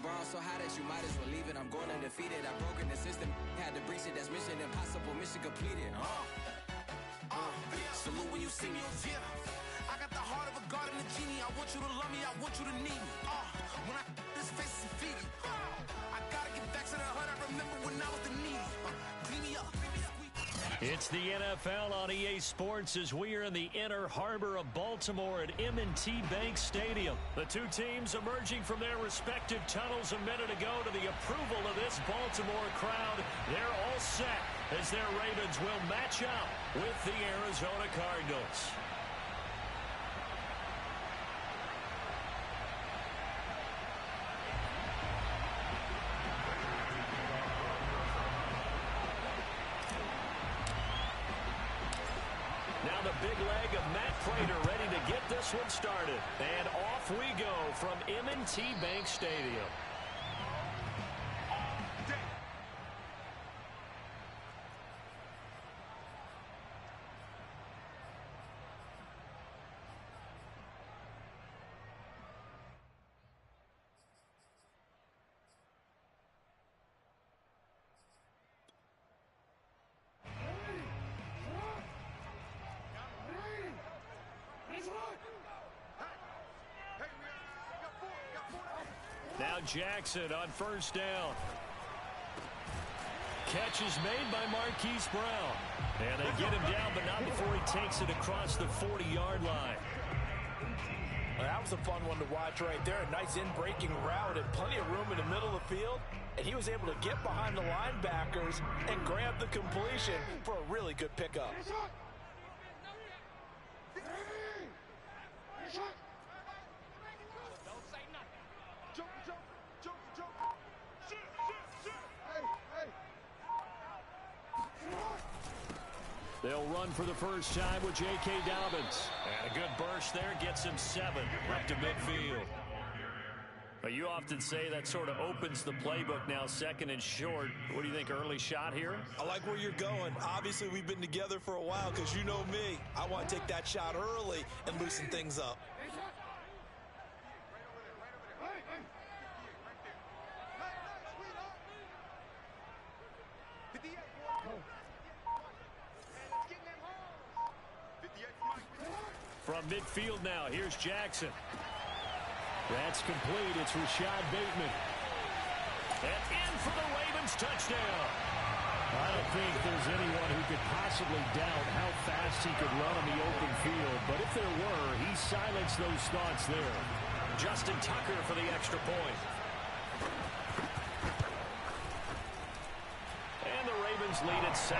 overall so high that you might as well leave it. I'm going undefeated. I've broken the system. Had to breach it. That's mission impossible. Mission completed. Salute when you see me. I got the heart of a god and a genie. I want you to love me. I want you to need me. When I this face is feeding. I gotta get back to the hood. I remember when I was the needy. Clean me up. It's the NFL on EA Sports as we are in the inner harbor of Baltimore at M&T Bank Stadium. The two teams emerging from their respective tunnels a minute ago to the approval of this Baltimore crowd. They're all set as their Ravens will match up with the Arizona Cardinals. Now the big leg of Matt Prater ready to get this one started. And off we go from M&T Bank Stadium. Now Jackson on first down. Catch is made by Marquise Brown. And they get him down, but not before he takes it across the 40-yard line. Well, that was a fun one to watch right there. A nice in-breaking route and plenty of room in the middle of the field. And he was able to get behind the linebackers and grab the completion for a really good pickup. They'll run for the first time with J.K. Dobbins. And a good burst there gets him 7 up to midfield. But you often say that sort of opens the playbook now, second and short. What do you think, early shot here? I like where you're going. Obviously, we've been together for a while because you know me. I want to take that shot early and loosen things up. From midfield now, here's Jackson. That's complete. It's Rashad Bateman. And in for the Ravens touchdown. I don't think there's anyone who could possibly doubt how fast he could run on the open field. But if there were, he silenced those thoughts there. Justin Tucker for the extra point. And the Ravens lead at 7-0.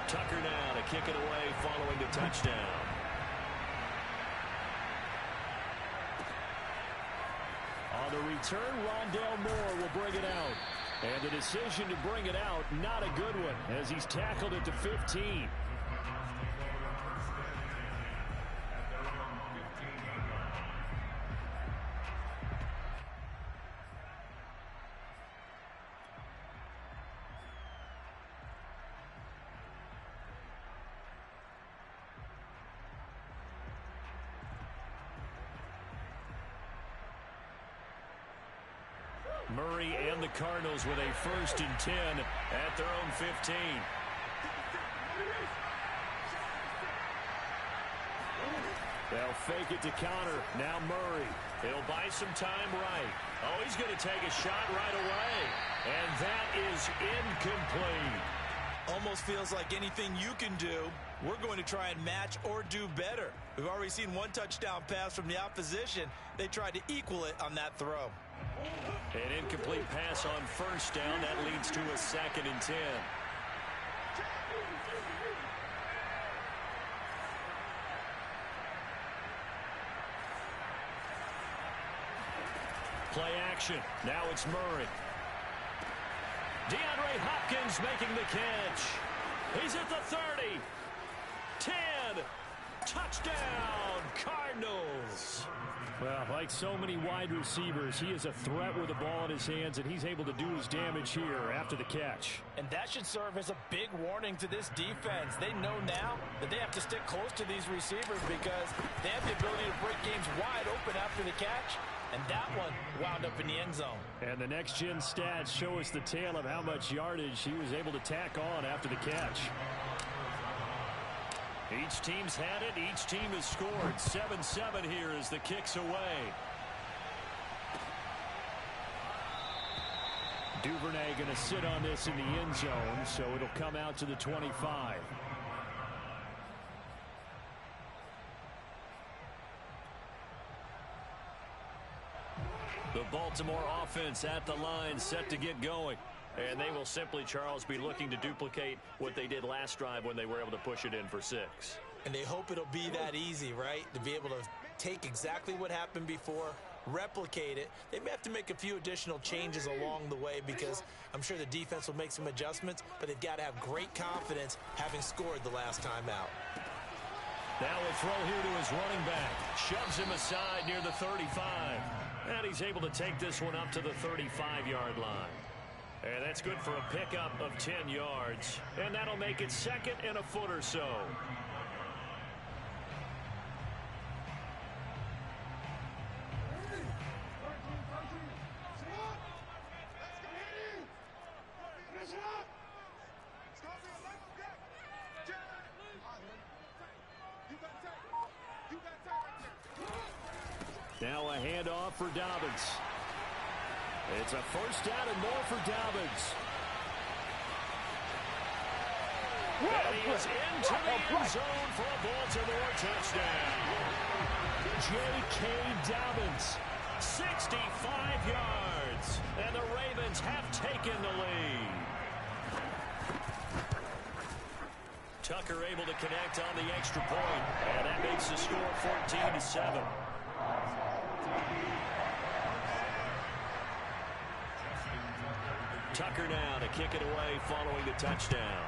Tucker now to kick it away following the touchdown. On the return, Rondale Moore will bring it out. And the decision to bring it out, not a good one, as he's tackled at the 15. Murray and the Cardinals with a 1st and 10 at their own 15. They'll fake it to counter. Now Murray. He'll buy some time right. Oh, he's going to take a shot right away. And that is incomplete. Almost feels like anything you can do, we're going to try and match or do better. We've already seen one touchdown pass from the opposition. They tried to equal it on that throw. An incomplete pass on first down. That leads to a 2nd and 10. Play action. Now it's Murray. DeAndre Hopkins making the catch. He's at the 30. 10. Touchdown, Cardinals. Well, like so many wide receivers, he is a threat with the ball in his hands, and he's able to do his damage here after the catch. And that should serve as a big warning to this defense. They know now that they have to stick close to these receivers because they have the ability to break games wide open after the catch. And that one wound up in the end zone. And the next-gen stats show us the tale of how much yardage he was able to tack on after the catch. Each team's had it. Each team has scored. 7-7 here as the kick's away. Duvernay going to sit on this in the end zone, so it'll come out to the 25. The Baltimore offense at the line, set to get going. And they will simply, Charles, be looking to duplicate what they did last drive when they were able to push it in for 6. And they hope it'll be that easy, right? To be able to take exactly what happened before, replicate it. They may have to make a few additional changes along the way because I'm sure the defense will make some adjustments, but they've got to have great confidence having scored the last time out. Now a throw here to his running back. Shoves him aside near the 35. And he's able to take this one up to the 35-yard line. And that's good for a pickup of 10 yards. And that'll make it 2nd and a foot or so. Now a handoff for Dobbins. It's a first down and more for Dobbins. And he is into the end zone for a Baltimore touchdown. J.K. Dobbins, 65 yards. And the Ravens have taken the lead. Tucker able to connect on the extra point. And that makes the score 14-7. Tucker now to kick it away following the touchdown.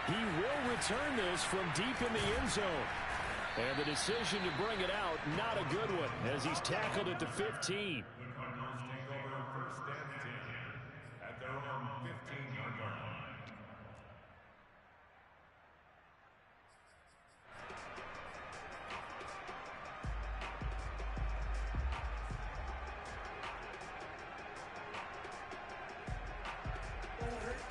He will return this from deep in the end zone. And the decision to bring it out, not a good one, as he's tackled at the 15.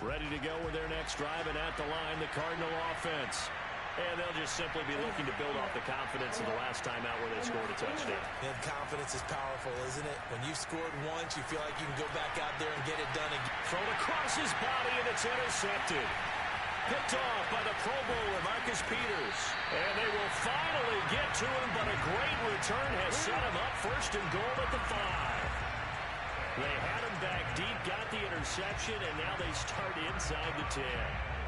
Ready to go with their next drive, and at the line, the Cardinal offense. And they'll just simply be looking to build off the confidence of the last time out where they scored a touchdown. And confidence is powerful, isn't it? When you've scored once, you feel like you can go back out there and get it done again. Thrown across his body, and it's intercepted. Picked off by the Pro Bowler, Marcus Peters. And they will finally get to him, but a great return has set him up 1st and goal at the 5. They had him back deep, got the interception, and now they start inside the 10.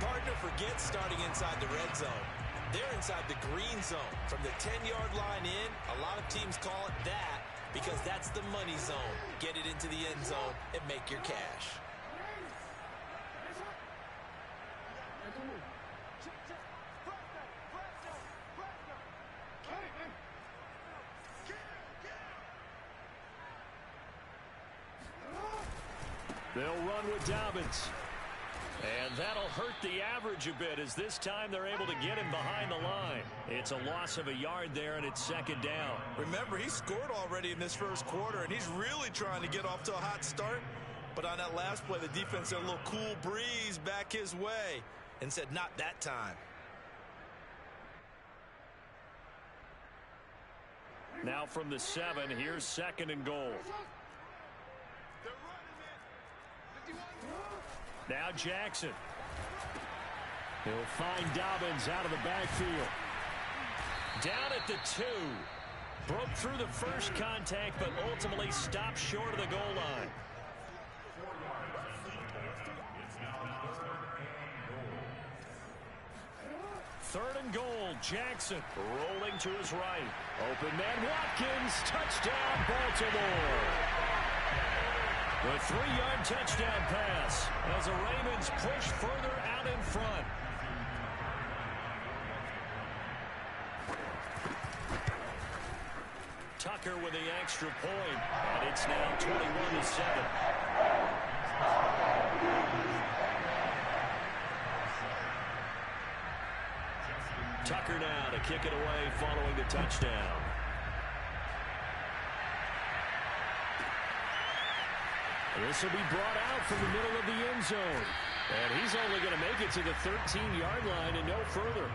Partner forgets starting inside the red zone. They're inside the green zone. From the 10-yard line in, a lot of teams call it that because that's the money zone. Get it into the end zone and make your cash. They'll run with Dobbins. And that'll hurt the average a bit as this time they're able to get him behind the line. It's a loss of a yard there, and it's 2nd down. Remember, he scored already in this first quarter, and he's really trying to get off to a hot start. But on that last play, the defense had a little cool breeze back his way and said, not that time. Now from the 7, here's 2nd and goal. Now Jackson. He'll find Dobbins out of the backfield. Down at the 2. Broke through the first contact, but ultimately stopped short of the goal line. Third and goal, Jackson rolling to his right. Open man Watkins, touchdown Baltimore. The 3-yard touchdown pass as the Ravens push further out in front. Tucker with the extra point, and it's now 21-7. Tucker now to kick it away following the touchdown. This will be brought out from the middle of the end zone. And he's only going to make it to the 13-yard line and no further.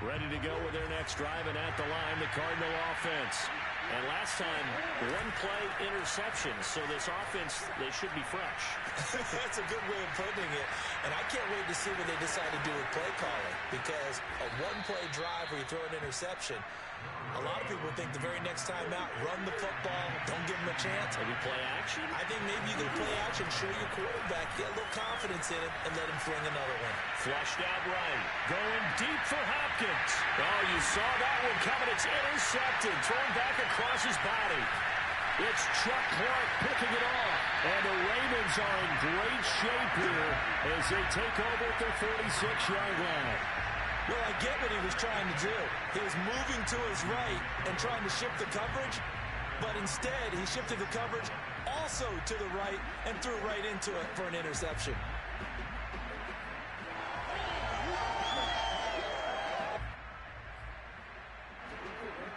Ready to go with their next drive, and at the line, the Cardinal offense. And last time, one-play interception, so this offense, they should be fresh. That's a good way of putting it. And I can't wait to see what they decide to do with play calling, because a one-play drive where you throw an interception, a lot of people think the very next time out, run the football, don't give them a chance. Maybe play action? I think maybe you can play action, show your quarterback, get a little confidence in it, and let him fling another one. Flushed out right. Going deep for Hopkins. Oh, you saw that one coming. It's intercepted. Thrown back across his body. It's Chuck Clark picking it off. And the Ravens are in great shape here as they take over at their 46-yard line. Well, I get what he was trying to do. He was moving to his right and trying to shift the coverage, but instead he shifted the coverage also to the right and threw right into it for an interception.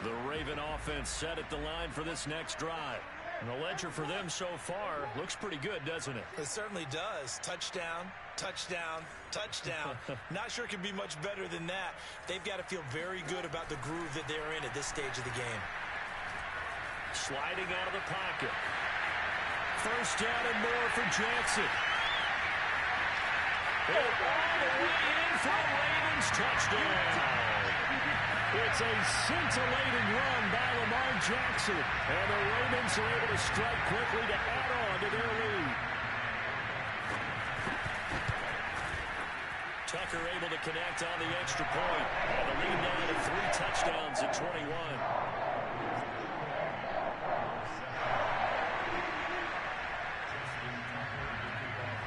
The Raven offense set at the line for this next drive. And the ledger for them so far looks pretty good, doesn't it? It certainly does. Touchdown, touchdown, touchdown. Not sure it can be much better than that. They've got to feel very good about the groove that they're in at this stage of the game. Sliding out of the pocket. First down and more for Jackson. And all the way in for a Ravens touchdown. It's a scintillating run by Lamar Jackson. And the Ravens are able to strike quickly to add on to their lead. Tucker able to connect on the extra point. And the lead now to 3 touchdowns at 21.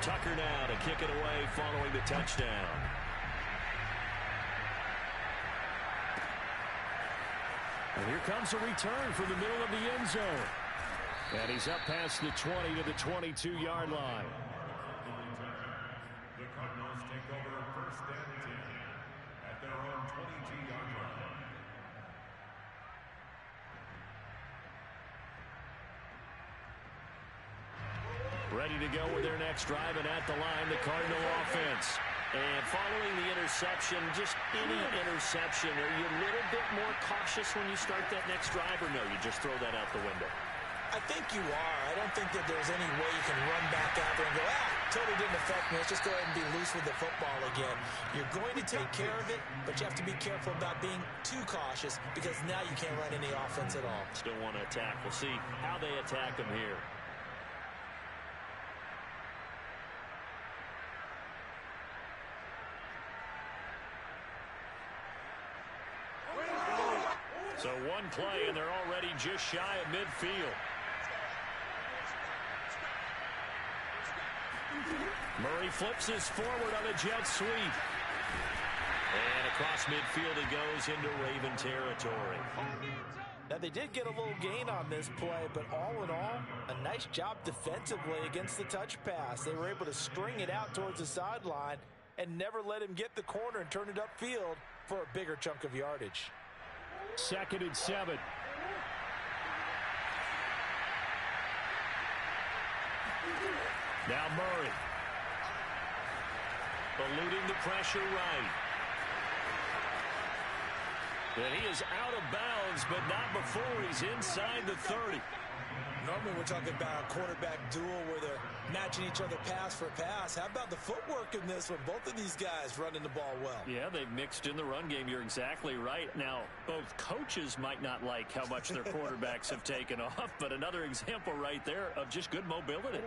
Tucker now to kick it away following the touchdown. And here comes a return from the middle of the end zone. And he's up past the 20 to the 22-yard line. The Cardinals take over first and 10 at their own 22-yard line. Ready to go with their next drive, and at the line, the Cardinal offense. And following the interception, just any interception, are you a little bit more cautious when you start that next drive, or no, you just throw that out the window? I think you are. I don't think that there's any way you can run back out there and go, totally didn't affect me. Let's just go ahead and be loose with the football again. You're going to take care of it, but you have to be careful about being too cautious because now you can't run any offense at all. Still want to attack. We'll see how they attack them here. So one play, and they're already just shy of midfield. Murray flips this forward on a jet sweep. And across midfield he goes into Raven territory. Now, they did get a little gain on this play, but all in all, a nice job defensively against the touch pass. They were able to string it out towards the sideline and never let him get the corner and turn it upfield for a bigger chunk of yardage. 2nd and 7. Now Murray. Eluding the pressure right. And he is out of bounds, but not before he's inside the 30. Normally we're talking about a quarterback duel where they're matching each other pass for pass. How about the footwork in this one? Both of these guys running the ball well. Yeah, they've mixed in the run game. You're exactly right. Now, both coaches might not like how much their quarterbacks have taken off, but another example right there of just good mobility.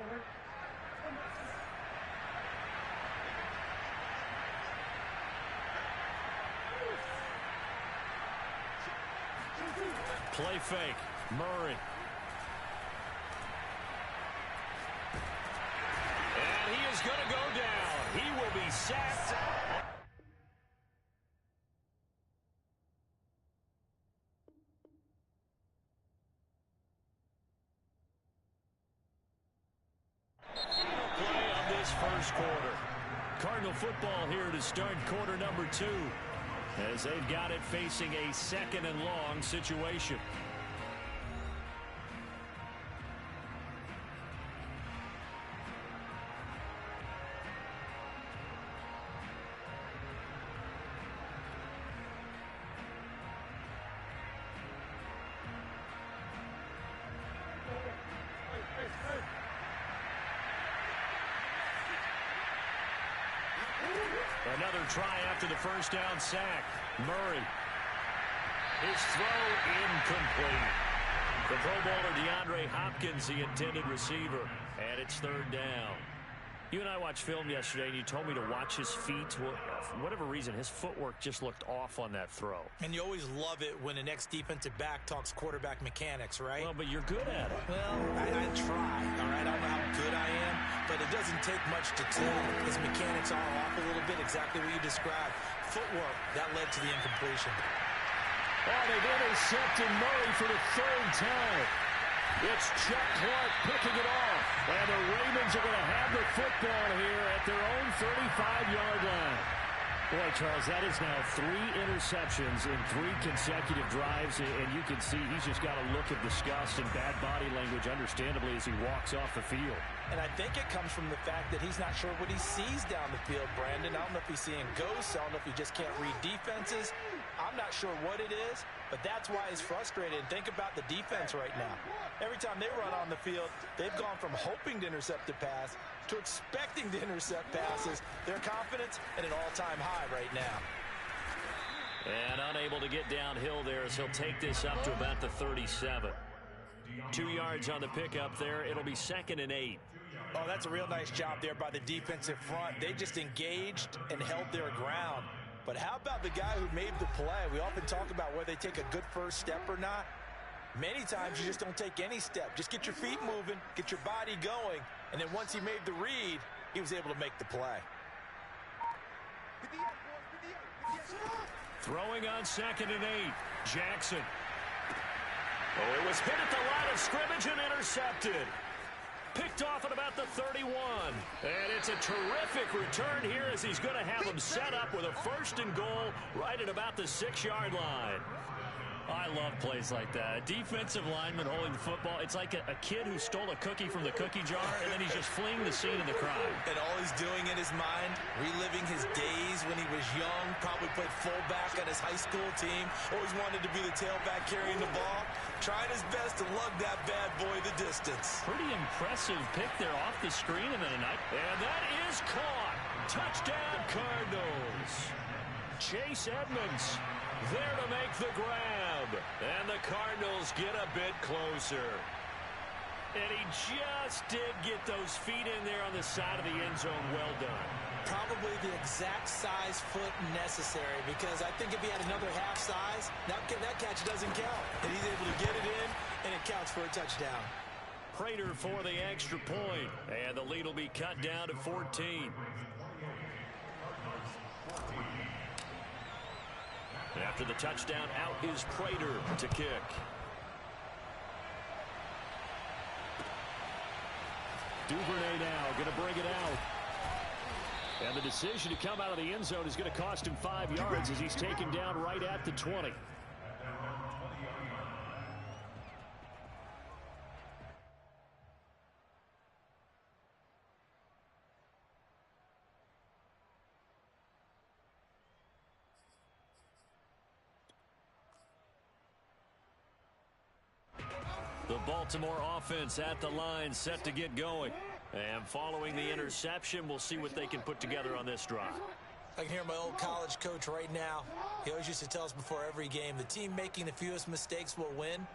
Play fake. Murray. And he is going to go down. He will be sacked. Play of this first quarter. Cardinal football here to start quarter number 2. As they've got it facing a second and long situation. Another try after the first down sack. Murray. His throw incomplete. The Pro Bowler DeAndre Hopkins, the intended receiver. And it's third down. You and I watched film yesterday, and you told me to watch his feet. Well, for whatever reason, his footwork just looked off on that throw. And you always love it when the next defensive back talks quarterback mechanics, right? Well, but you're good at it. Well, I try, all right? I don't know how good I am, but it doesn't take much to tell. His mechanics are off a little bit, exactly what you described. Footwork, that led to the incompletion. Oh, they've intercepted Murray for the third time. It's Chuck Clark picking it off. And the Ravens are going to have the football here at their own 35-yard line. Boy, Charles, that is now 3 interceptions in 3 consecutive drives, and you can see he's just got a look of disgust and bad body language, understandably, as he walks off the field. And I think it comes from the fact that he's not sure what he sees down the field, Brandon. I don't know if he's seeing ghosts. I don't know if he just can't read defenses. I'm not sure what it is, but that's why he's frustrated. And think about the defense right now. Every time they run on the field, they've gone from hoping to intercept a pass to expecting to intercept passes. Their confidence at an all-time high right now. And unable to get downhill there as he'll take this up to about the 37. 2 yards on the pickup there. It'll be 2nd and 8. Oh, that's a real nice job there by the defensive front. They just engaged and held their ground. But how about the guy who made the play? We often talk about whether they take a good first step or not. Many times you just don't take any step. Just get your feet moving, get your body going, and then once he made the read, he was able to make the play. Throwing on 2nd and 8. Jackson. Oh, it was hit at the line of scrimmage and intercepted. Picked off at about the 31. And it's a terrific return here as he's going to have him set up with a 1st and goal right at about the 6-yard line. I love plays like that. A defensive lineman holding the football. It's like a kid who stole a cookie from the cookie jar, and then he's just fleeing the scene of the crime. And all he's doing in his mind, reliving his days when he was young, probably played fullback on his high school team, always wanted to be the tailback carrying the ball, trying his best to lug that bad boy the distance. Pretty impressive pick there off the screen and then a night. And that is caught. Touchdown, Cardinals. Chase Edmonds there to make the grab. And the Cardinals get a bit closer. And he just did get those feet in there on the side of the end zone. Well done. Probably the exact size foot necessary, because I think if he had another half size, that catch doesn't count. And he's able to get it in, and it counts for a touchdown. Prater for the extra point. And the lead will be cut down to 14. After the touchdown, out is Prater to kick. Duvernay now going to bring it out. And the decision to come out of the end zone is going to cost him 5 yards as he's taken down right at the 20. The Baltimore offense at the line, set to get going. And following the interception, we'll see what they can put together on this drive. I can hear my old college coach right now. He always used to tell us before every game, the team making the fewest mistakes will win.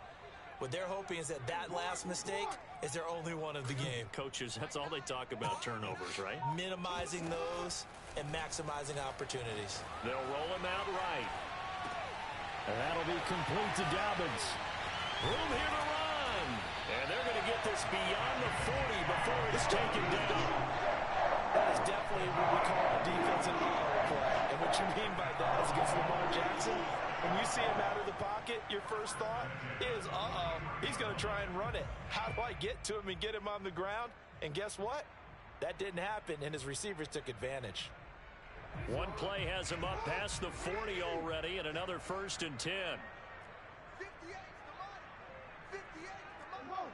What they're hoping is that last mistake is their only one of the game. Coaches, that's all they talk about, turnovers, right? Minimizing those and maximizing opportunities. They'll roll him out right. And that'll be complete to Dobbins. Room here to run. And they're going to get this beyond the 40 before it's taken down. That is definitely what we call a defensive power play. And what you mean by that is against Lamar Jackson, when you see him out of the pocket, your first thought is, he's going to try and run it. How do I get to him and get him on the ground? And guess what? That didn't happen, and his receivers took advantage. One play has him up past the 40 already, and another 1st and 10. 58 the money. 58 the money.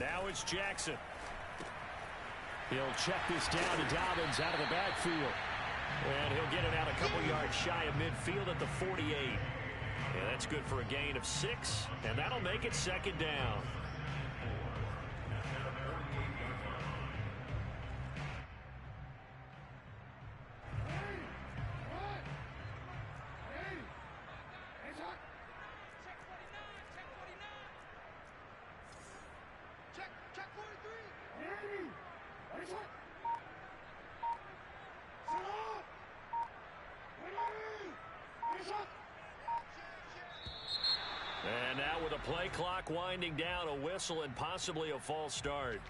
Now it's Jackson. He'll check this down to Dobbins out of the backfield. And he'll get it out a couple yards shy of midfield at the 48. And that's good for a gain of 6, and that'll make it 2nd down. And now with a play clock winding down, a whistle and possibly a false start.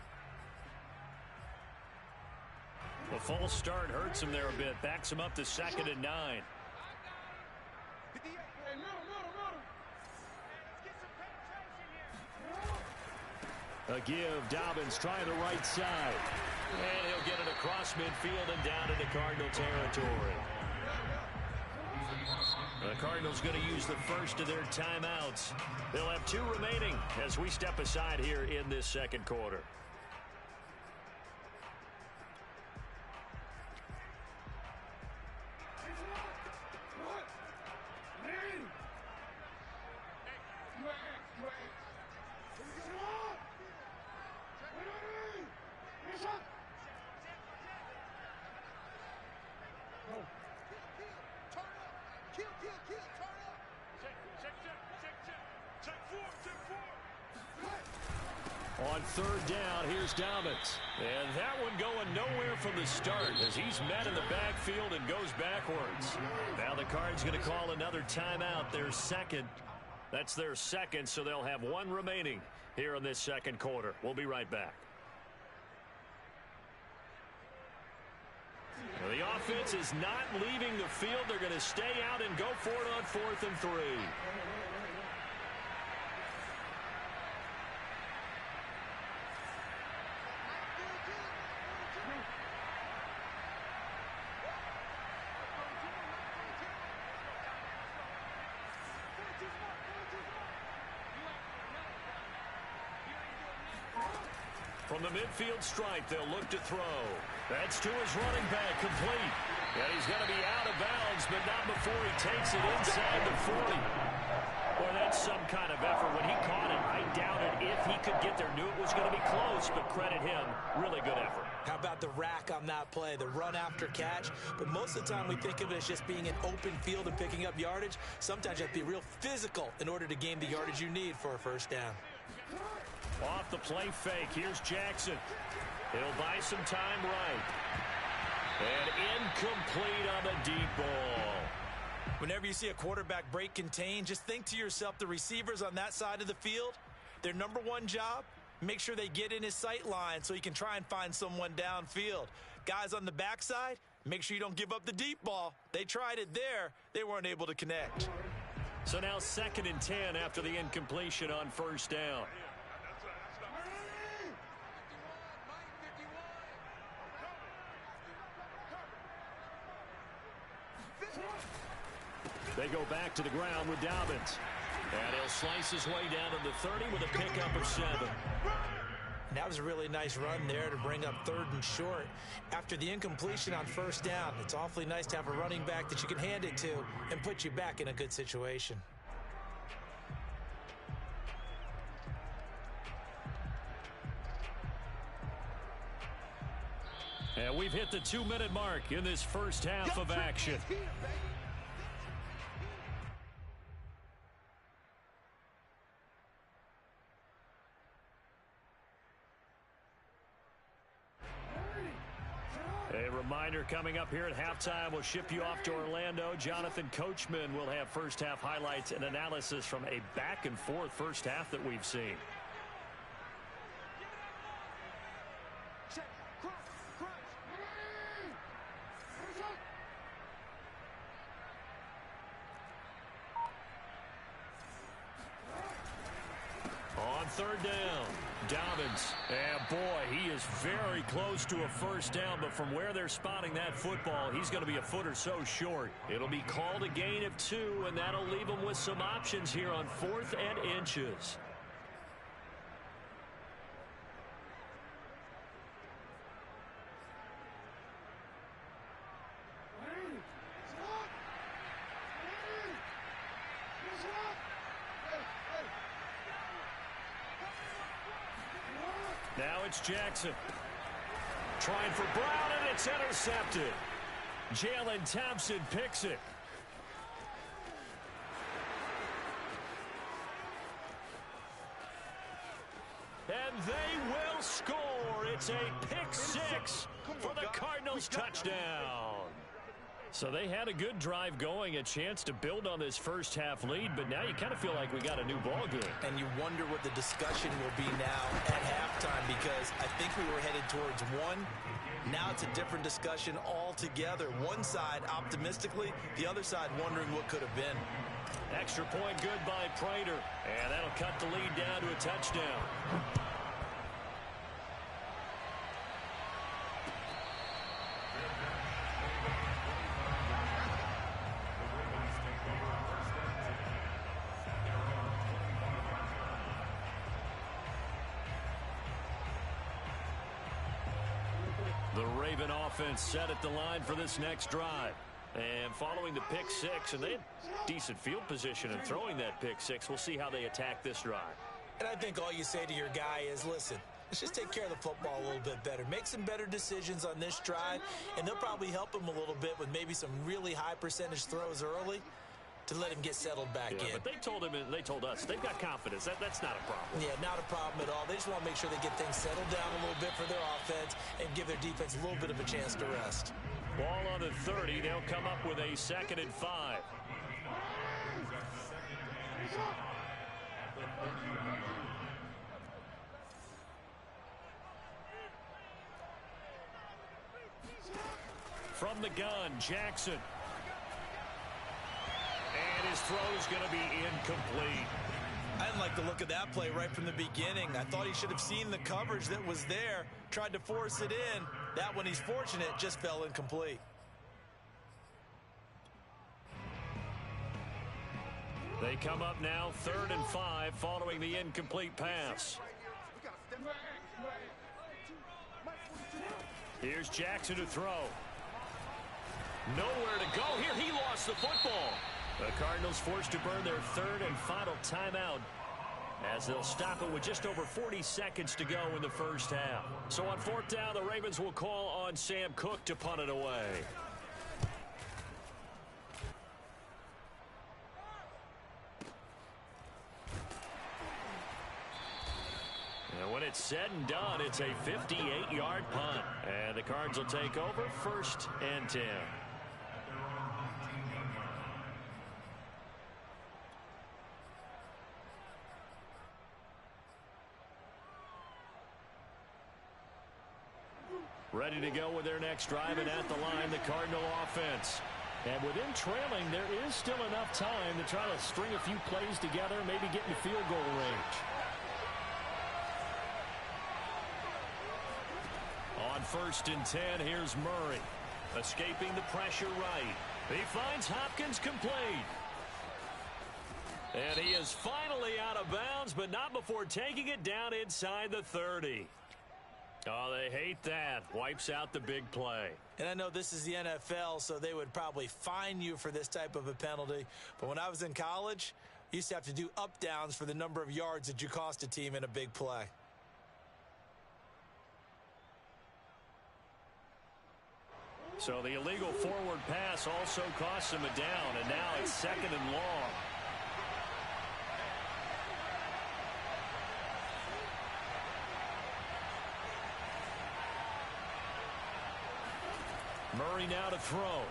The false start hurts him there a bit, backs him up to 2nd and 9. A give, Dobbins trying the right side. And he'll get it across midfield and down into Cardinal territory. The Cardinals going to use the first of their timeouts. They'll have 2 remaining as we step aside here in this 2nd quarter. On 3rd down, here's Dobbins. And that one going nowhere from the start as he's met in the backfield and goes backwards. Now the Cards going to call another timeout, their 2nd. That's their 2nd, so they'll have 1 remaining here in this 2nd quarter. We'll be right back. Well, the offense is not leaving the field. They're going to stay out and go for it on 4th and 3. From the midfield stripe, they'll look to throw. That's to his running back, complete. And he's going to be out of bounds, but not before he takes it inside the 40. Boy, that's some kind of effort. When he caught it, I doubted if he could get there. Knew it was going to be close, but credit him. Really good effort. How about the rack on that play, the run after catch? But most of the time we think of it as just being an open field and picking up yardage. Sometimes you have to be real physical in order to gain the yardage you need for a 1st down. Off the play fake, here's Jackson. He'll buy some time right. And incomplete on the deep ball. Whenever you see a quarterback break contain, just think to yourself, the receivers on that side of the field, their number 1 job, make sure they get in his sight line so he can try and find someone downfield. Guys on the backside, make sure you don't give up the deep ball. They tried it there. They weren't able to connect. So now 2nd and 10 after the incompletion on 1st down. They go back to the ground with Dobbins. And he'll slice his way down to the 30 with a pickup of 7. And that was a really nice run there to bring up 3rd and short. After the incompletion on 1st down, it's awfully nice to have a running back that you can hand it to and put you back in a good situation. And we've hit the 2-minute mark in this 1st half of action. Reminder coming up here at halftime, we'll ship you off to Orlando. Jonathan Coachman will have first half highlights and analysis from a back and forth first half that we've seen. On third down, Dobbins. And boy, he is very close to a first down, but from where they're spotting that football, he's going to be a foot or so short. It'll be called a gain of 2, and that'll leave him with some options here on 4th and inches. Now it's Jackson. Trying for Brown, and it's intercepted. Jalen Thompson picks it. And they will score. It's a pick 6 for the Cardinals touchdown. So they had a good drive going, a chance to build on this first half lead, but now you kind of feel like we got a new ball game. And you wonder what the discussion will be now at halftime, because I think we were headed towards 1. Now it's a different discussion altogether. One side optimistically, the other side wondering what could have been. Extra point good by Prater, and that'll cut the lead down to a touchdown. The Raven offense set at the line for this next drive. And following the pick 6, and they had decent field position in throwing that pick 6. We'll see how they attack this drive. And I think all you say to your guy is, listen, let's just take care of the football a little bit better. Make some better decisions on this drive, and they'll probably help him a little bit with maybe some really high percentage throws early to let him get settled back in. But they told him, and they told us, they've got confidence. That's not a problem. Yeah, not a problem at all. They just want to make sure they get things settled down a little bit for their offense and give their defense a little bit of a chance to rest. Ball on the 30. They'll come up with a 2nd and 5. From the gun, Jackson. And his throw is going to be incomplete. I didn't like the look of that play right from the beginning. I thought he should have seen the coverage that was there, tried to force it in. That one, he's fortunate, just fell incomplete. They come up now 3rd and 5 following the incomplete pass. Here's Jackson to throw. Nowhere to go here. He lost the football. The Cardinals forced to burn their 3rd and final timeout as they'll stop it with just over 40 seconds to go in the first half. So on 4th down, the Ravens will call on Sam Cook to punt it away. And when it's said and done, it's a 58-yard punt. And the Cards will take over 1st and 10. Ready to go with their next drive, and at the line, the Cardinal offense. And within trailing, there is still enough time to try to string a few plays together, maybe get in field goal range. On 1st and 10, here's Murray. Escaping the pressure right. He finds Hopkins complete. And he is finally out of bounds, but not before taking it down inside the 30. Oh, they hate that. Wipes out the big play. And I know this is the NFL, so they would probably fine you for this type of a penalty. But when I was in college, you used to have to do up-downs for the number of yards that you cost a team in a big play. So the illegal forward pass also costs him a down, and now it's 2nd and long. Murray now to throw.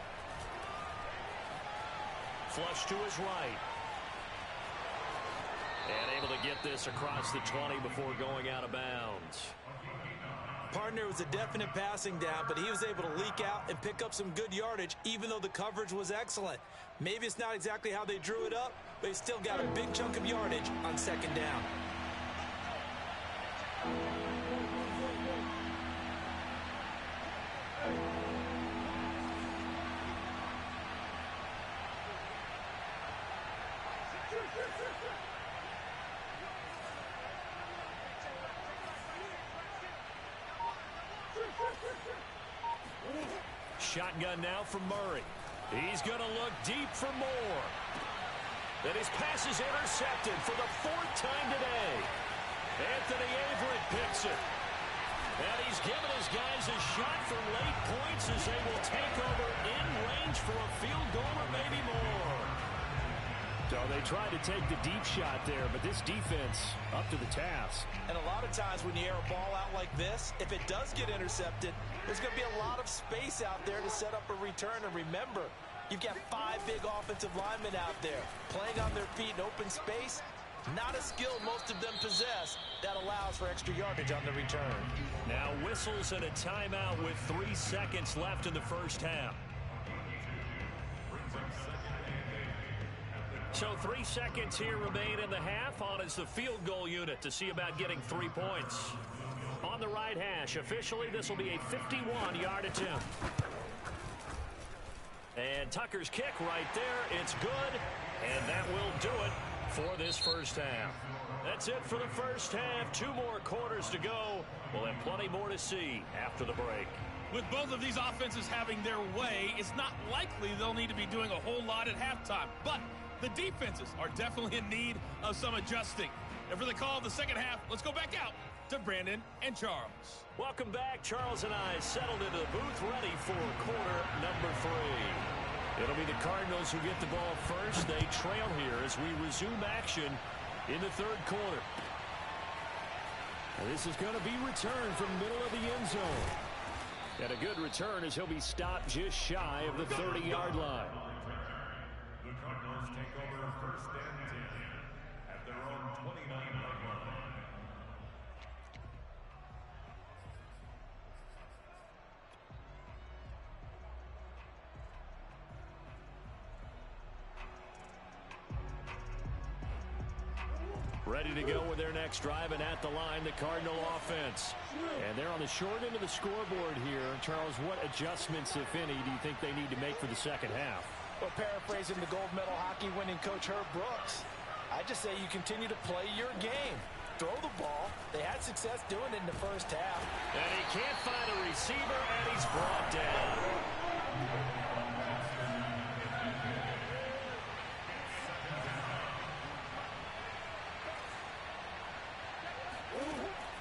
Flush to his right. And able to get this across the 20 before going out of bounds. Partner was a definite passing down, but he was able to leak out and pick up some good yardage, even though the coverage was excellent. Maybe it's not exactly how they drew it up, but he still got a big chunk of yardage on second down. Shotgun now from Murray. He's going to look deep for more. And his pass is intercepted for the 4th time today. Anthony Averett picks it. And he's given his guys a shot for late points as they will take over in range for a field goal or maybe more. So they tried to take the deep shot there, but this defense up to the task. And a lot of times when you air a ball out like this, if it does get intercepted, there's going to be a lot of space out there to set up a return. And remember, you've got 5 big offensive linemen out there playing on their feet in open space. Not a skill most of them possess that allows for extra yardage on the return. Now whistles and a timeout with 3 seconds left in the first half. So 3 seconds here remain in the half. On is the field goal unit to see about getting 3 points. On the right hash, officially this will be a 51-yard attempt. And Tucker's kick right there. It's good, and that will do it for this first half. That's it for the first half. 2 more quarters to go. We'll have plenty more to see after the break. With both of these offenses having their way, it's not likely they'll need to be doing a whole lot at halftime. But the defenses are definitely in need of some adjusting. And for the call of the second half, let's go back out to Brandon and Charles. Welcome back. Charles and I settled into the booth ready for quarter number 3. It'll be the Cardinals who get the ball first. They trail here as we resume action in the 3rd quarter. And this is going to be returned from middle of the end zone. And a good return as he'll be stopped just shy of the 30-yard line. The Cardinals take over 1st and 10 at their own 29-yard line. Ready to go with their next drive, and at the line, the Cardinal offense. And they're on the short end of the scoreboard here. Charles, what adjustments, if any, do you think they need to make for the second half? Well, paraphrasing the gold medal hockey winning coach Herb Brooks, I just say you continue to play your game. Throw the ball. They had success doing it in the first half. And he can't find a receiver, and he's brought down.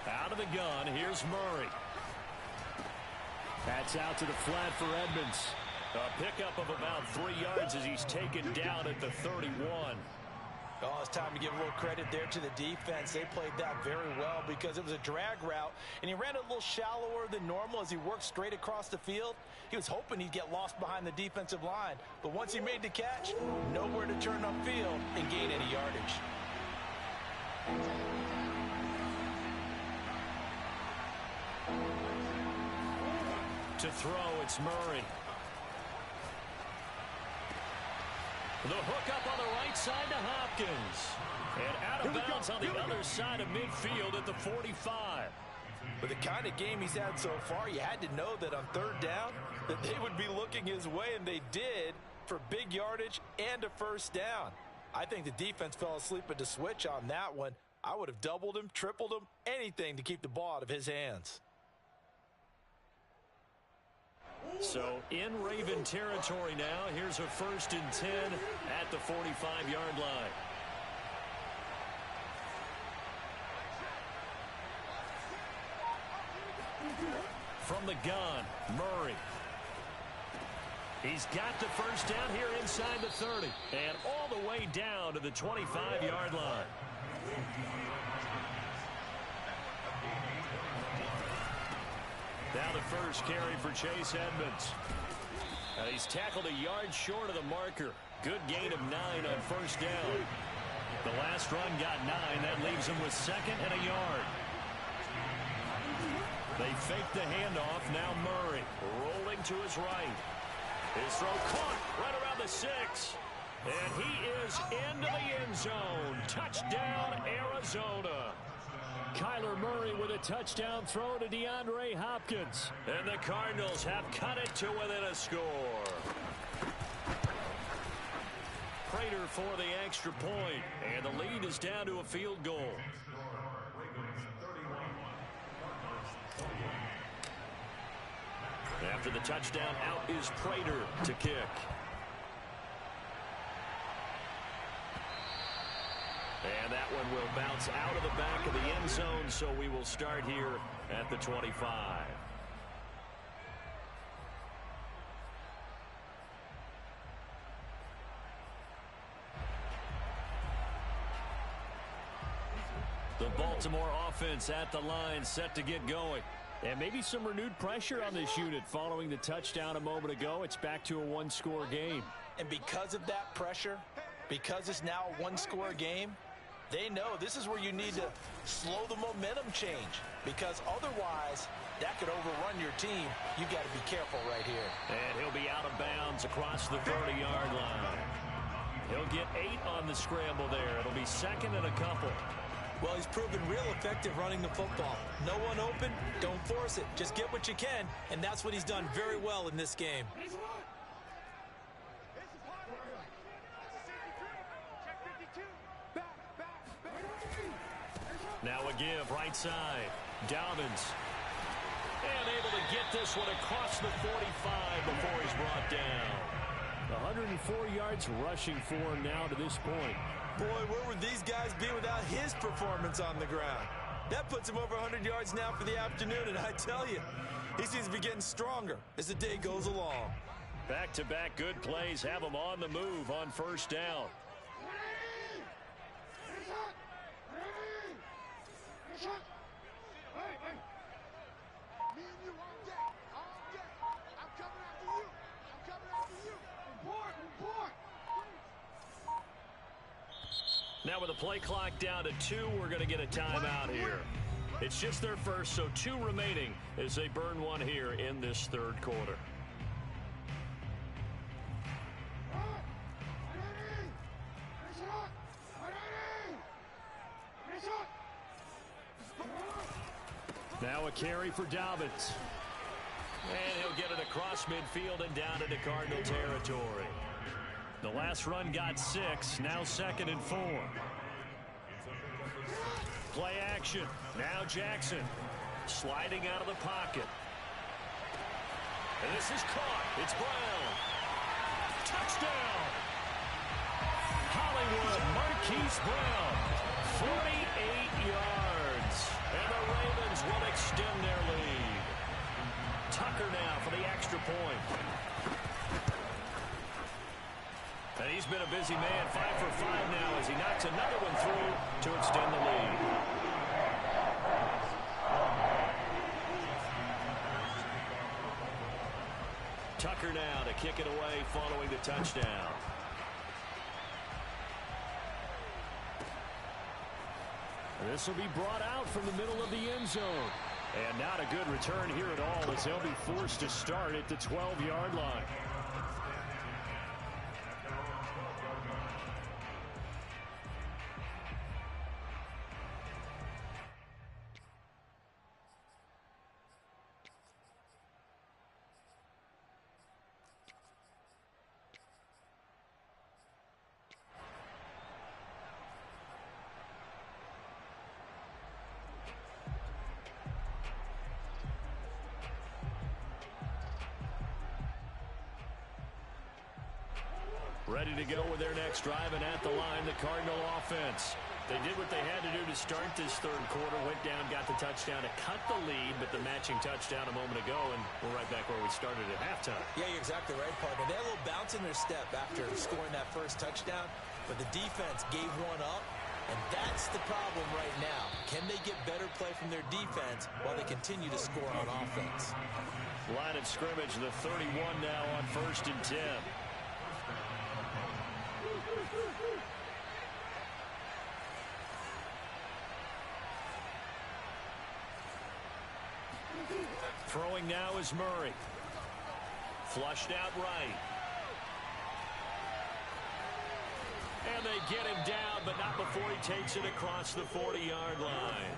Out of the gun, here's Murray. That's out to the flat for Edmonds. A pickup of about 3 yards as he's taken down at the 31. Oh, it's time to give a little credit there to the defense. They played that very well because it was a drag route, and he ran it a little shallower than normal as he worked straight across the field. He was hoping he'd get lost behind the defensive line, but once he made the catch, nowhere to turn upfield and gain any yardage. To throw, it's Murray. The hook up on the right side to Hopkins. And out of bounds on the other side of midfield at the 45. With the kind of game he's had so far, you had to know that on 3rd down that they would be looking his way, and they did, for big yardage and a first down. I think the defense fell asleep at the switch on that one. I would have doubled him, tripled him, anything to keep the ball out of his hands. So in Raven territory now. Here's a 1st and 10 at the 45-yard line. From the gun, Murray. He's got the first down here inside the 30. And all the way down to the 25-yard line. Now the first carry for Chase Edmonds. He's tackled a yard short of the marker. Good gain of 9 on first down. The last run got 9. That leaves him with 2nd and a yard. They fake the handoff. Now Murray rolling to his right. His throw caught right around the 6. And he is into the end zone. Touchdown, Arizona. Kyler Murray with a touchdown throw to DeAndre Hopkins. And the Cardinals have cut it to within a score. Prater for the extra point. And the lead is down to a field goal. After the touchdown, out is Prater to kick. And that one will bounce out of the back of the end zone, so we will start here at the 25. The Baltimore offense at the line, set to get going. And maybe some renewed pressure on this unit following the touchdown a moment ago. It's back to a one-score game. And because of that pressure, because it's now a one-score game, they know this is where you need to slow the momentum change, because otherwise that could overrun your team. You got to be careful right here. And he'll be out of bounds across the 30-yard line. He'll get 8 on the scramble there. It'll be 2nd and a couple. Well, he's proven real effective running the football. No one open, don't force it. Just get what you can, and that's what he's done very well in this game. Now a give, right side. Dobbins. And able to get this one across the 45 before he's brought down. 104 yards rushing for him now to this point. Boy, where would these guys be without his performance on the ground? That puts him over 100 yards now for the afternoon, and I tell you, he seems to be getting stronger as the day goes along. Back-to-back good plays have him on the move on first down. Now with the play clock down to 2, we're going to get a timeout here. It's just their first, so 2 remaining as they burn one here in this third quarter. Now a carry for Dobbins. And he'll get it across midfield and down into Cardinal territory. The last run got 6, now 2nd and 4. Play action. Now Jackson sliding out of the pocket. And this is caught. It's Brown. Touchdown. Hollywood Marquise Brown. 48 yards. And the Ravens will extend their lead. Tucker now for the extra point. And he's been a busy man, 5 for 5 now as he knocks another one through to extend the lead. Tucker now to kick it away following the touchdown. This will be brought out from the middle of the end zone. And not a good return here at all as they'll be forced to start at the 12-yard line. Ready to go with their next drive, and at the line, the Cardinal offense. They did what they had to do to start this third quarter, went down, got the touchdown to cut the lead, but the matching touchdown a moment ago, and we're right back where we started at halftime. Yeah, you're exactly right, partner. They had a little bounce in their step after scoring that first touchdown, but the defense gave one up, And that's the problem right now. Can they get better play from their defense while they continue to score on offense? Line of scrimmage, the 31 now on 1st and 10. Throwing now is Murray. Flushed out right. And they get him down, but not before he takes it across the 40-yard line.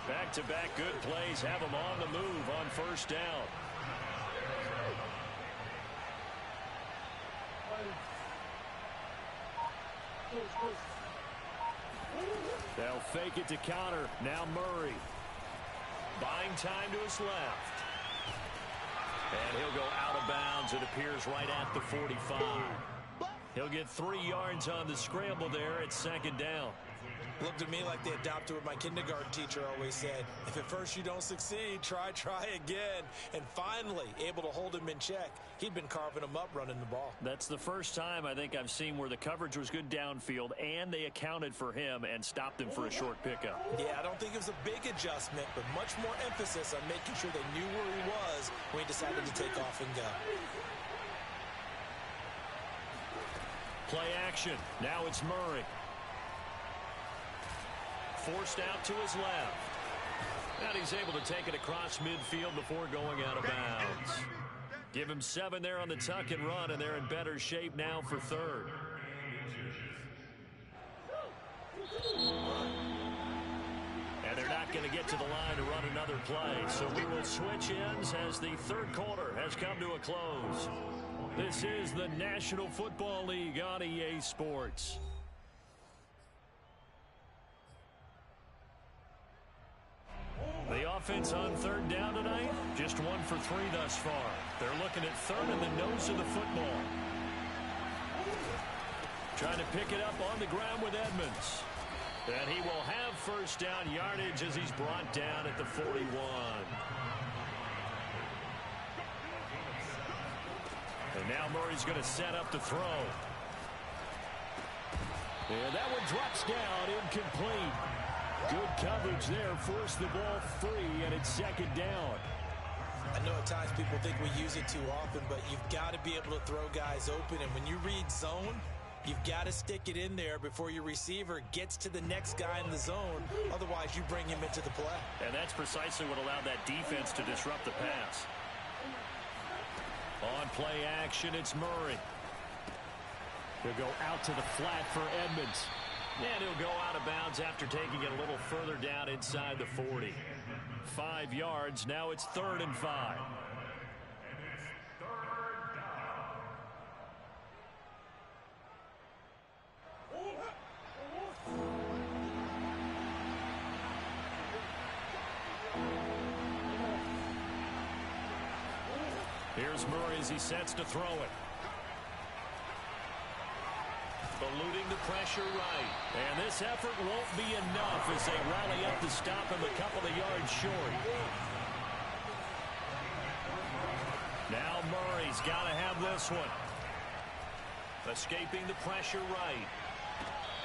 Back-to-back good plays have him on the move on 1st down. They'll fake it to counter. Now Murray. Buying time to his left. And he'll go out of bounds. It appears right at the 45. He'll get 3 yards on the scramble there at 2nd down. Looked to me like they adopted what my kindergarten teacher always said. If at first you don't succeed, try again. And finally, able to hold him in check. He'd been carving him up running the ball. That's the first time I think I've seen where the coverage was good downfield and they accounted for him and stopped him for a short pickup. Yeah, I don't think it was a big adjustment, but much more emphasis on making sure they knew where he was when he decided to take off and go. Play action. Now it's Murray. Forced out to his left. And he's able to take it across midfield before going out of bounds. Give him 7 there on the tuck and run, and they're in better shape now for 3rd. And they're not going to get to the line to run another play, so we will switch ends as the 3rd quarter has come to a close. This is the National Football League on EA Sports. The offense on 3rd down tonight, just 1 for 3 thus far. They're looking at 3rd in the nose of the football. Trying to pick it up on the ground with Edmonds. And he will have 1st down yardage as he's brought down at the 41. And now Murray's going to set up the throw. And that one drops down, incomplete. Good coverage there, forced the ball free, and it's 2nd down. I know at times people think we use it too often, but you've got to be able to throw guys open. And when you read zone, you've got to stick it in there before your receiver gets to the next guy in the zone. Otherwise, you bring him into the play. And that's precisely what allowed that defense to disrupt the pass. On play action, it's Murray. He'll go out to the flat for Edmonds. And he'll go out of bounds after taking it a little further down inside the 40. 5 yards. Now it's 3rd and 5. Here's Murray as he sets to throw it. Eluding the pressure right. And this effort won't be enough as they rally up to stop him a couple of yards short. Now Murray's got to have this one. Escaping the pressure right.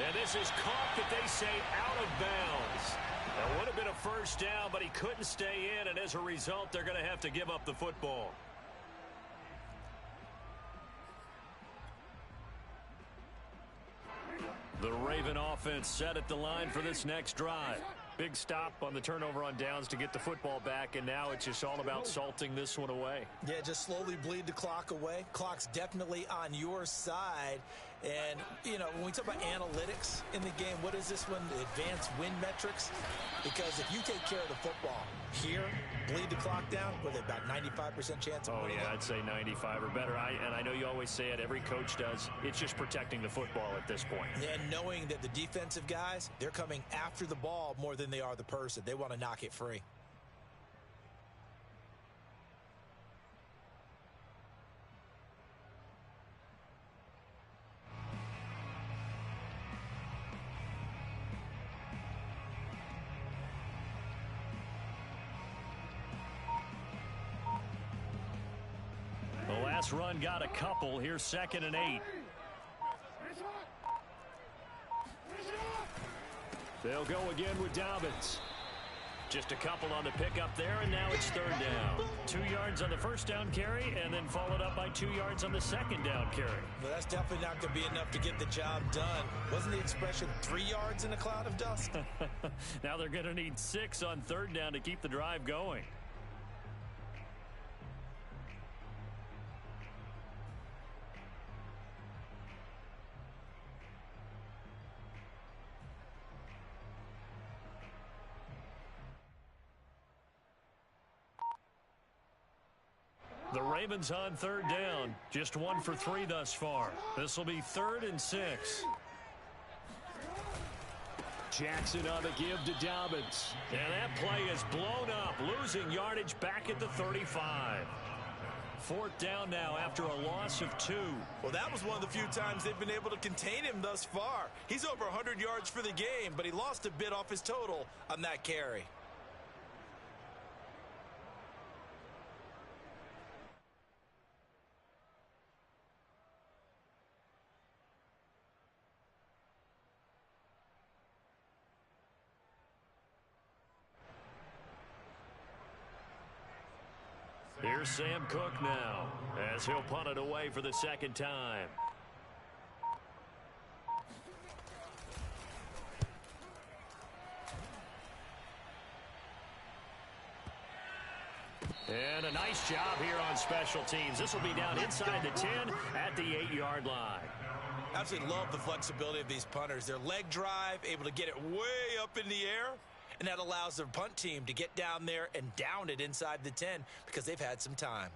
And this is caught, that they say, out of bounds. That would have been a 1st down, but he couldn't stay in, and as a result, they're going to have to give up the football. The Raven offense set at the line for this next drive. Big stop on the turnover on downs to get the football back, and now it's just all about salting this one away. Yeah, just slowly bleed the clock away. Clock's definitely on your side. And, you know, when we talk about analytics in the game, what is this one? The advanced win metrics? Because if you take care of the football here, bleed the clock down, with about 95% chance of winning. Oh, yeah, I'd say 95 or better. And I know you always say it, every coach does. It's just protecting the football at this point. And knowing that the defensive guys, they're coming after the ball more than they are the person. They want to knock it free. The last run got a couple. Here's 2nd and 8. They'll go again with Dobbins. Just a couple on the pickup there, and now it's third down. 2 yards on the first down carry, and then followed up by 2 yards on the second down carry. Well, that's definitely not going to be enough to get the job done. Wasn't the expression 3 yards in a cloud of dust? Now they're going to need 6 on third down to keep the drive going. The Ravens on third down. Just 1 for 3 thus far. This will be 3rd and 6. Jackson on the give to Dobbins. And that play is blown up, losing yardage back at the 35. 4th down now after a loss of 2. Well, that was one of the few times they've been able to contain him thus far. He's over 100 yards for the game, but he lost a bit off his total on that carry. Here's Sam Cook now, as he'll punt it away for the second time. And a nice job here on special teams. This will be down inside the 10 at the 8-yard line. Absolutely love the flexibility of these punters. Their leg drive, able to get it way up in the air, and that allows their punt team to get down there and down it inside the 10 because they've had some time.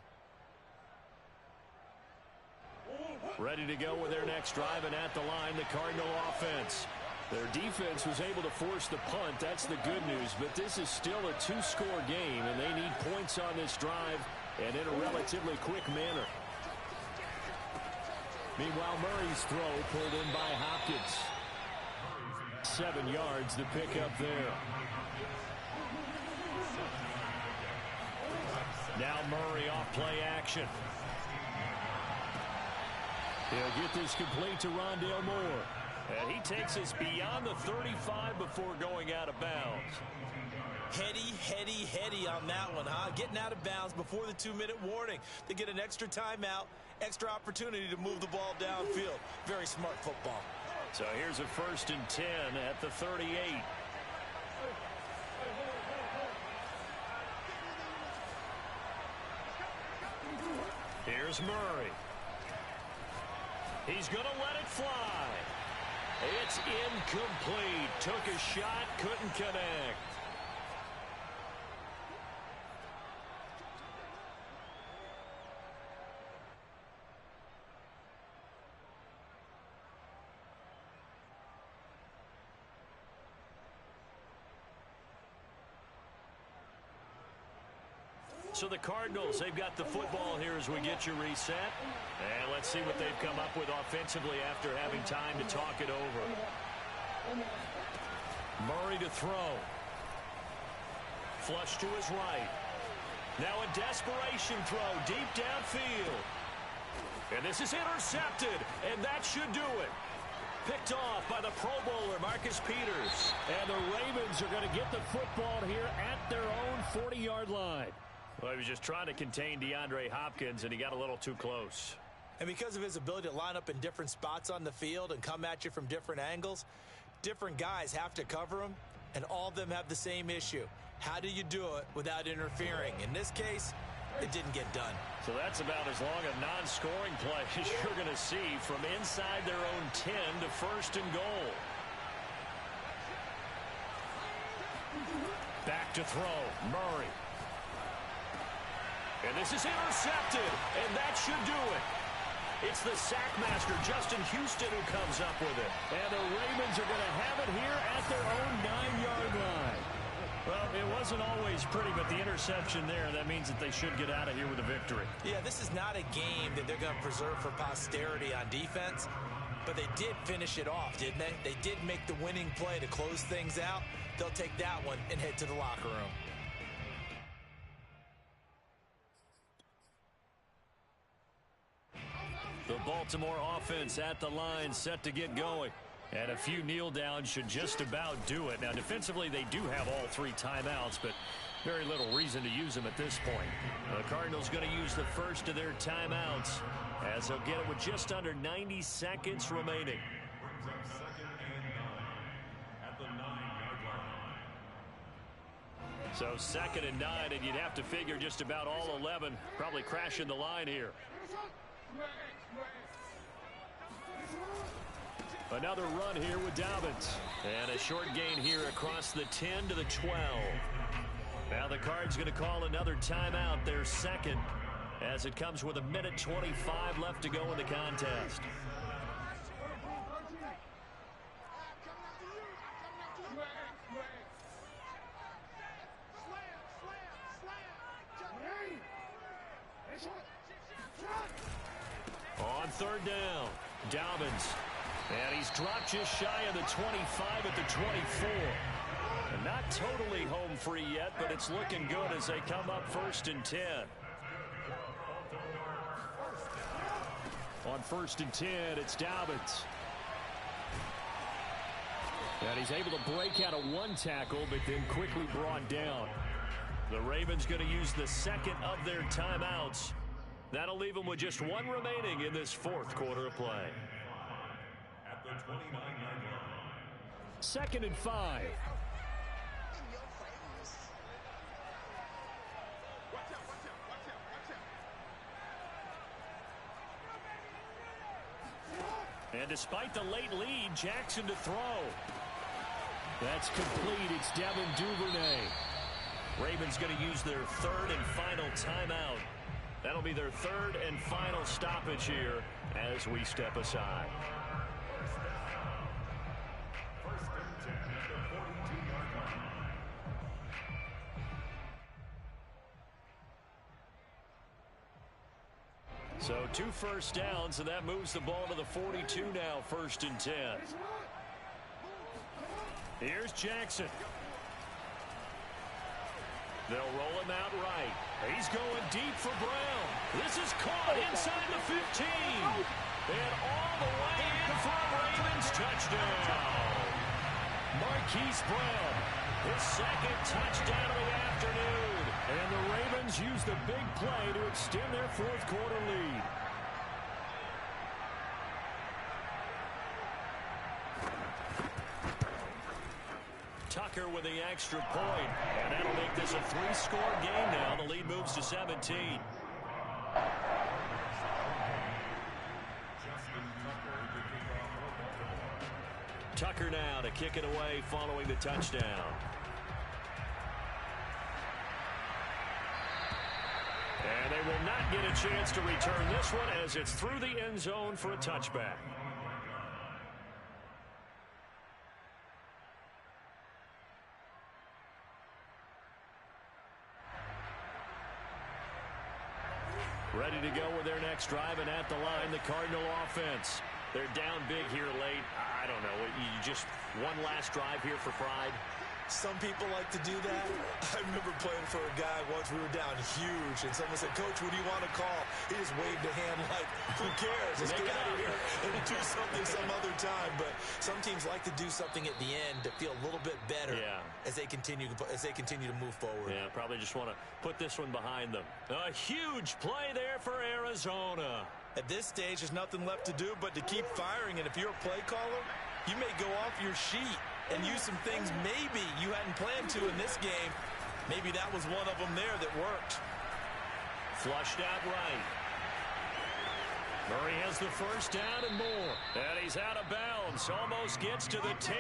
Ready to go with their next drive, and at the line, the Cardinal offense. Their defense was able to force the punt. That's the good news, but this is still a 2-score game, and they need points on this drive and in a relatively quick manner. Meanwhile, Murray's throw pulled in by Hopkins. 7 yards to pick up there. Now Murray off play action. He'll get this complete to Rondale Moore. And he takes us beyond the 35 before going out of bounds. Heady on that one, huh? Getting out of bounds before the 2-minute warning. They get an extra timeout, extra opportunity to move the ball downfield. Very smart football. So here's a 1st and 10 at the 38. Here's Murray. He's going to let it fly. It's incomplete. Took a shot, couldn't connect. So the Cardinals, they've got the football here as we get you reset. And let's see what they've come up with offensively after having time to talk it over. Murray to throw. Flush to his right. Now a desperation throw deep downfield. And this is intercepted, and that should do it. Picked off by the Pro Bowler, Marcus Peters. And the Ravens are going to get the football here at their own 40-yard line. Well, he was just trying to contain DeAndre Hopkins, and he got a little too close. And because of his ability to line up in different spots on the field and come at you from different angles, different guys have to cover him, and all of them have the same issue. How do you do it without interfering? In this case, it didn't get done. So that's about as long a non-scoring play as you're going to see from inside their own 10 to 1st and goal. Back to throw, Murray. And this is intercepted, and that should do it. It's the sack master, Justin Houston, who comes up with it. And the Ravens are going to have it here at their own 9-yard line. Well, it wasn't always pretty, but the interception there, that means that they should get out of here with a victory. Yeah, this is not a game that they're going to preserve for posterity on defense, but they did finish it off, didn't they? They did make the winning play to close things out. They'll take that one and head to the locker room. The Baltimore offense at the line, set to get going. And a few kneel downs should just about do it. Now, defensively, they do have all 3 timeouts, but very little reason to use them at this point. The Cardinals going to use the first of their timeouts as they'll get it with just under 90 seconds remaining. So 2nd and 9, and you'd have to figure just about all 11 probably crashing the line here. Another run here with Dobbins. And a short gain here across the 10 to the 12. Now the Cards going to call another timeout, their second, as it comes with 1:25 left to go in the contest. On 3rd down, Dobbins. And he's dropped just shy of the 25 at the 24. And not totally home free yet, but it's looking good as they come up 1st and 10. On 1st and 10, it's Dobbins. And he's able to break out of 1 tackle, but then quickly brought down. The Ravens going to use the second of their timeouts. That'll leave them with just 1 remaining in this 4th quarter of play. At the 29-yard line. 2nd and 5. And despite the late lead, Jackson to throw. That's complete. It's Devin Duvernay. Ravens going to use their 3rd and final timeout. That'll be their 3rd and final stoppage here as we step aside. First and 10 at the 42-yard line. So 2 first downs, and that moves the ball to the 42 now, 1st and 10. Here's Jackson. They'll roll him out right. He's going deep for Brown. This is caught inside the 15. And all the way in for a Ravens touchdown. Marquise Brown, his 2nd touchdown of the afternoon. And the Ravens use the big play to extend their 4th quarter lead. Tucker with the extra point, and that'll make this a 3-score game now. The lead moves to 17. Tucker now to kick it away following the touchdown. And they will not get a chance to return this one as it's through the end zone for a touchback. Ready to go with their next drive, and at the line, the Cardinal offense. They're down big here late. I don't know. You just one last drive here for pride. Some people like to do that. I remember playing for a guy once. We were down huge, and someone said, "Coach, what do you want to call?" He just waved a hand like, "Who cares? Let's get out of here and do something some other time." But some teams like to do something at the end to feel a little bit better as they continue to move forward. Yeah, probably just want to put this one behind them. A huge play there for Arizona. At this stage, there's nothing left to do but to keep firing. And if you're a play caller, you may go off your sheet and use some things maybe you hadn't planned to in this game. Maybe that was one of them there that worked. Flushed out right. Murray has the first down and more. And he's out of bounds. Almost gets to the 10.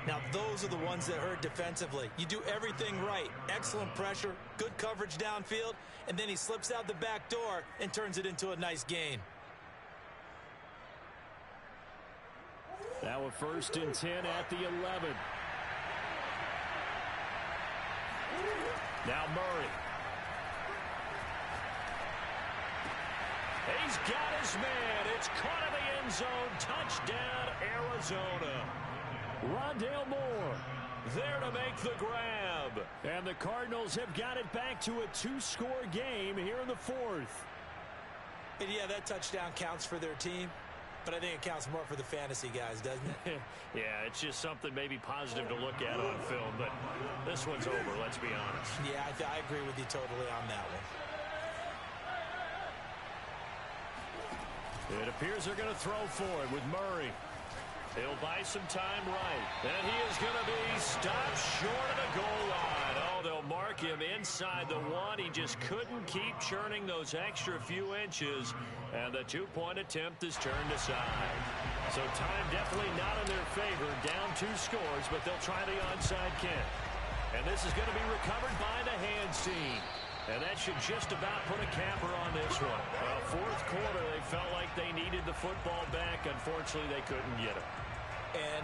Now, those are the ones that hurt defensively. You do everything right. Excellent pressure, good coverage downfield, and then he slips out the back door and turns it into a nice gain. Now a 1st and 10 at the 11. Now Murray. He's got his man. It's caught in the end zone. Touchdown, Arizona. Rondale Moore there to make the grab. And the Cardinals have got it back to a 2-score game here in the 4th. And yeah, that touchdown counts for their team. but I think it counts more for the fantasy guys, doesn't it? Yeah, it's just something maybe positive to look at on film, but this one's over, let's be honest. Yeah, I agree with you totally on that one. It appears they're going to throw for it with Murray. He'll buy some time right. And he is going to be stopped short of the goal line. Oh, they'll mark him inside the one. He just couldn't keep churning those extra few inches. And the two-point attempt is turned aside. So time definitely not in their favor. Down 2 scores, but they'll try the onside kick. And this is going to be recovered by the hands team. And that should just about put a capper on this one. Well, fourth quarter, they felt like they needed the football back. Unfortunately, they couldn't get it. And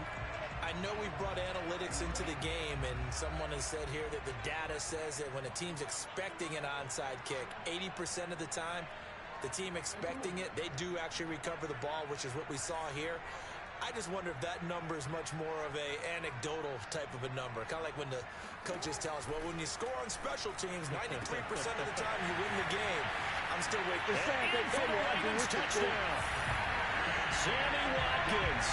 I know we've brought analytics into the game, and someone has said here that the data says that when a team's expecting an onside kick, 80% of the time, the team expecting it, they do actually recover the ball, which is what we saw here. I just wonder if that number is much more of a anecdotal type of a number. Kind of like when the coaches tell us, well, when you score on special teams, 93% of the time you win the game. I'm still waiting. Touchdown. Sammy Watkins.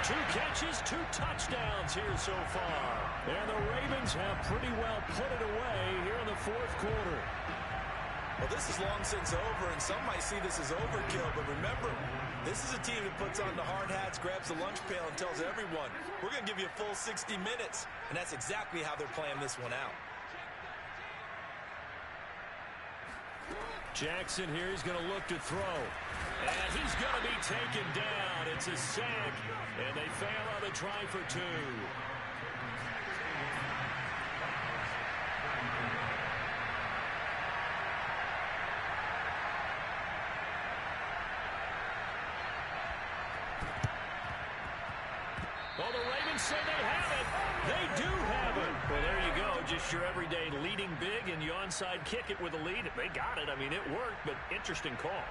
2 catches, 2 touchdowns here so far. And the Ravens have pretty well put it away here in the fourth quarter. Well, this is long since over, and some might see this as overkill, but remember, this is a team that puts on the hard hats, grabs the lunch pail, and tells everyone, we're going to give you a full 60 minutes, and that's exactly how they're playing this one out. Jackson here, he's going to look to throw. And he's going to be taken down. It's a sack, and they fail on the try for 2. Well, the Ravens say they have it. They do have it. Well, there you go. Just your everyday leading big, and you onside kick it with a lead. They got it. I mean, it worked, but interesting call.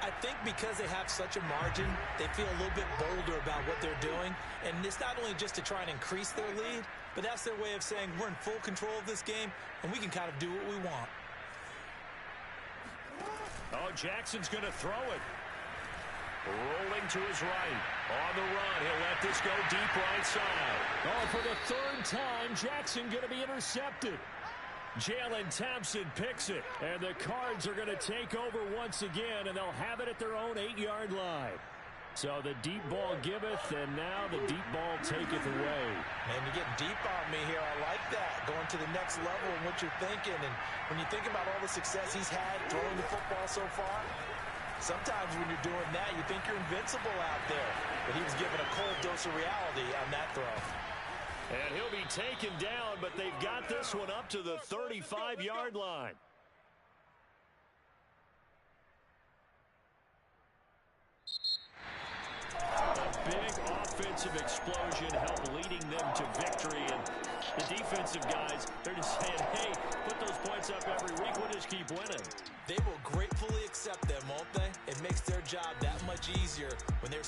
I think because they have such a margin, they feel a little bit bolder about what they're doing. And it's not only just to try and increase their lead, but that's their way of saying we're in full control of this game, and we can kind of do what we want. Oh, Jackson's going to throw it. Rolling to his right. On the run. He'll let this go deep right side. Oh, for the 3rd time, Jackson going to be intercepted. Jalen Thompson picks it. And the Cards are going to take over once again, and they'll have it at their own 8-yard line. So the deep ball giveth, and now the deep ball taketh away. Man, you're getting deep on me here. I like that. Going to the next level in what you're thinking. And when you think about all the success he's had throwing the football so far, sometimes when you're doing that, you think you're invincible out there. But he was given a cold dose of reality on that throw. And he'll be taken down, but they've got this one up to the 35-yard line. A big offensive explosion helped leading them to victory. And the defensive guys, they're just saying, hey, put those points up every week. We'll just keep winning. They will gratefully accept them, won't they? It makes their job that much easier when they're...